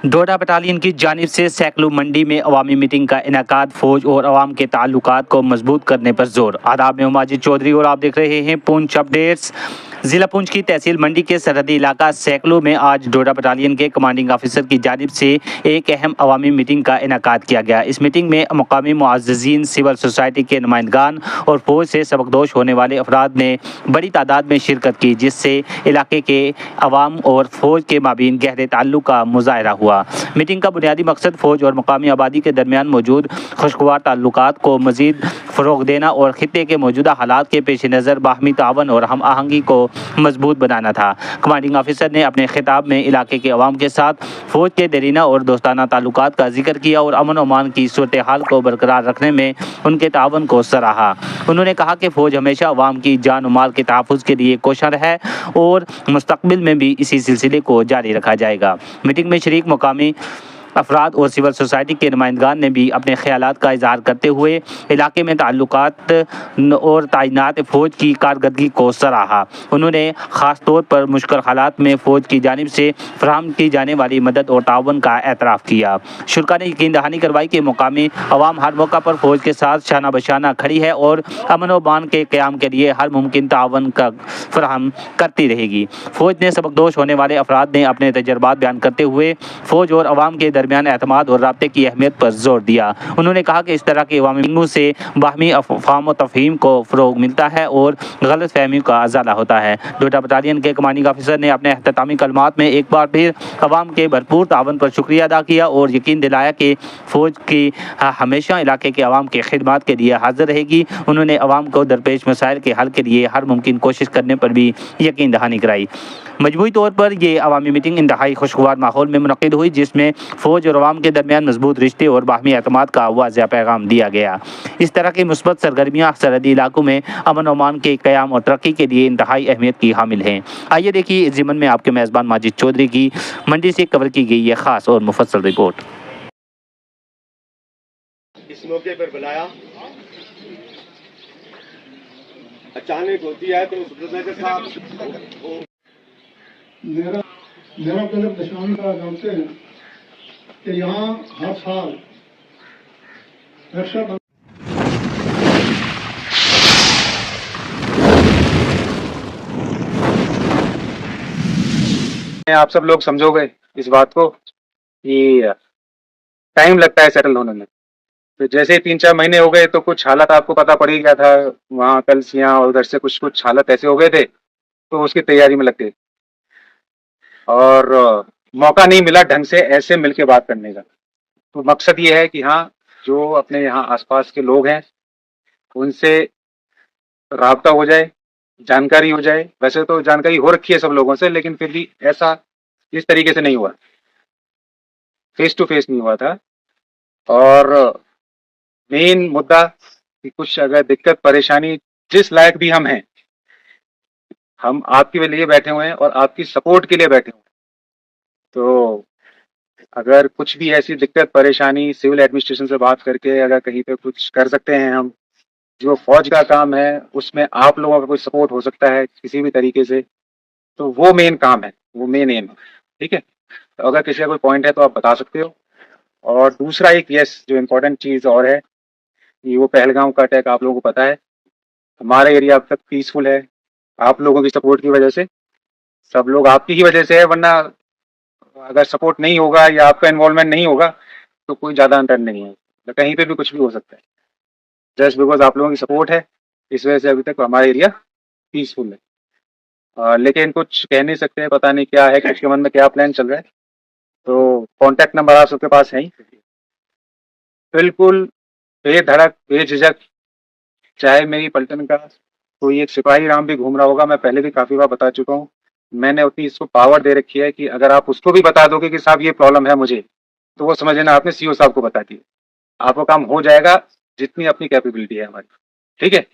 डोडा battalion की जानिब से सैकलू मंडी में अवामी मीटिंग का इनेकाद, फौज और अवाम के ताल्लुकात को मजबूत करने पर जोर। आदाब, मैं माजिद चौधरी और आप देख रहे हैं पूंछ अपडेट्स। जिला पूंछ की तहसील मंडी के सरहदी इलाका सैकलू में आज डोडा बटालियन के कमांडिंग ऑफिसर की जानिब से एक अहम अवामी मीटिंग का इनेकाद किया गया। इस मीटिंग में मकामी मुअज़्ज़िज़ीन, सिविल सोसाइटी के नुमाइंदगान और फौज से सबकदोश होने वाले अफराद ने बड़ी तादाद में शिरकत की, जिससे इलाके के अवाम और फौज के माबीन गहरे ताल्लुक का मुजाहरा हुआ। मीटिंग का बुनियादी मकसद फौज और मकामी आबादी के दरमियान मौजूद खुशगवार ताल्लुकात को मजीद फ़रोग़ देना और खित्ते के मौजूदा हालात के पेश नज़र बाहमी तावन और हम आहंगी को मजबूत बनाना था। कमांडिंग ऑफिसर ने अपने खिताब में इलाके के अवाम के साथ फौज के देरीना और दोस्ताना ताल्लुकात का जिक्र किया और अमन अमान की सूरत हाल को बरकरार रखने में उनके तावन को सराहा। उन्होंने कहा कि फौज हमेशा अवाम की जान और माल के तहफ़्फ़ुज़ के लिए कोशर है और मुस्तक़बिल में भी इसी सिलसिले को जारी रखा जाएगा। मीटिंग में शरीक मकामी अफराद और सिविल सोसाइटी के नुमाइंदगान ने भी अपने ख्यालात का इजहार करते हुए इलाके में ताल्लुकात और तैनात फ़ौज की कारकर्दगी को सराहा। उन्होंने ख़ास तौर पर मुश्किल हालात में फ़ौज की जानिब से फराहम की जाने वाली मदद और ताउन का एतराफ़ किया। शुरा ने यकीन दहानी करवाई कि मुकामी अवाम हर मौका पर फ़ौज के साथ शाना बशाना खड़ी है और अमन व अमान के क़याम के लिए हर मुमकिन ताउन का फराहम करती रहेगी। फ़ौज ने सबकदोश होने वाले अफराद ने अपने तजर्बात बयान करते हुए फ़ौज और अवाम के दरमियान एतमाद और राब्ते की अहमियत पर जोर दिया। उन्होंने कहा कि इस तरह के अवामी मीटिंगों से बाहमी फ़हम व तफ़हीम को फ़रोग़ मिलता है और गलत फहमी का अज़ाला होता है। डोडा बटालियन के कमांडिंग ऑफिसर ने अपने अख्तामी कलमात में एक बार फिर अवाम के भरपूर तावन पर शुक्रिया अदा किया और यकीन दिलाया कि फ़ौज की हमेशा इलाके के अवाम की खिदमत के लिए हाजिर रहेगी। उन्होंने अवाम को दरपेश मसाइल के हल के लिए हर मुमकिन कोशिश करने पर भी यकीन दहानी कराई। मजमूई तौर पर ये अवामी मीटिंग इंतहाई खुशगवार माहौल में मुनक़िद हुई, जिसमें फ़ौज और अवाम के दरमियान मजबूत रिश्ते और बाहमी एतमाद का वाज़ेह पैगाम दिया गया। इस तरह की मुस्बत सरगर्मियाँ सरहदी इलाकों में अमन अमान के क़याम और तरक्की के लिए इंतहाई अहमियत की हामिल हैं। आइए देखिए इस ज़िमन में आपके मेज़बान माजिद चौधरी की मंडी से कवर की गई ये ख़ास और मुफस्सल रिपोर्ट। इस मौके पर बुलाया अचानक होती है तो मेरा तलब निशान का जानते हैं कि यहाँ हर साल रक्षा आप सब लोग समझोगे इस बात को कि टाइम लगता है सेटल होने में। तो जैसे 3-4 महीने हो गए तो कुछ हालत आपको पता पड़ ही गया था, वहाँ कलसियाँ और उधर से कुछ हालत ऐसे हो गए थे, तो उसकी तैयारी में लग गए और मौका नहीं मिला ढंग से ऐसे मिलके बात करने का। तो मकसद ये है कि हाँ, जो अपने यहाँ आसपास के लोग हैं उनसे राब्ता हो जाए, जानकारी हो जाए। वैसे तो जानकारी हो रखी है सब लोगों से, लेकिन फिर भी ऐसा इस तरीके से नहीं हुआ, फेस टू फेस नहीं हुआ था। और मेन मुद्दा कि कुछ अगर दिक्कत परेशानी, जिस लायक भी हम हैं, हम आपके लिए बैठे हुए हैं और आपकी सपोर्ट के लिए बैठे हुए हैं। तो अगर कुछ भी ऐसी दिक्कत परेशानी सिविल एडमिनिस्ट्रेशन से बात करके अगर कहीं पे कुछ कर सकते हैं हम, जो फौज का काम है उसमें आप लोगों का कोई सपोर्ट हो सकता है किसी भी तरीके से, तो वो मेन काम है, वो मेन एम है। ठीक है, तो अगर किसी का कोई पॉइंट है तो आप बता सकते हो। और दूसरा एक जो इम्पोर्टेंट चीज़ और है कि वो पहलगाम का अटैक आप लोगों को पता है, हमारा एरिया अब तक पीसफुल है आप लोगों की सपोर्ट की वजह से। सब लोग आपकी ही वजह से है, वरना अगर सपोर्ट नहीं होगा या आपका इन्वॉल्वमेंट नहीं होगा तो कोई ज़्यादा अंतर नहीं है, तो कहीं पे भी कुछ भी हो सकता है। जस्ट बिकॉज आप लोगों की सपोर्ट है, इस वजह से अभी तक हमारा एरिया पीसफुल है। लेकिन कुछ कह नहीं सकते, पता नहीं क्या है, किसके मन में क्या प्लान चल रहा है। तो कॉन्टैक्ट नंबर आप सबके पास है ही, बिल्कुल बेधड़क बेझिझक, चाहे मेरी पलटन का कोई एक सिपाही राम भी घूम रहा होगा, मैं पहले भी काफ़ी बार बता चुका हूँ, मैंने उतनी इसको पावर दे रखी है कि अगर आप उसको भी बता दोगे कि साहब ये प्रॉब्लम है मुझे, तो वो समझ लेना आपने सीओ साहब को बता दिया, आपका काम हो जाएगा जितनी अपनी कैपेबिलिटी है हमारी। ठीक है,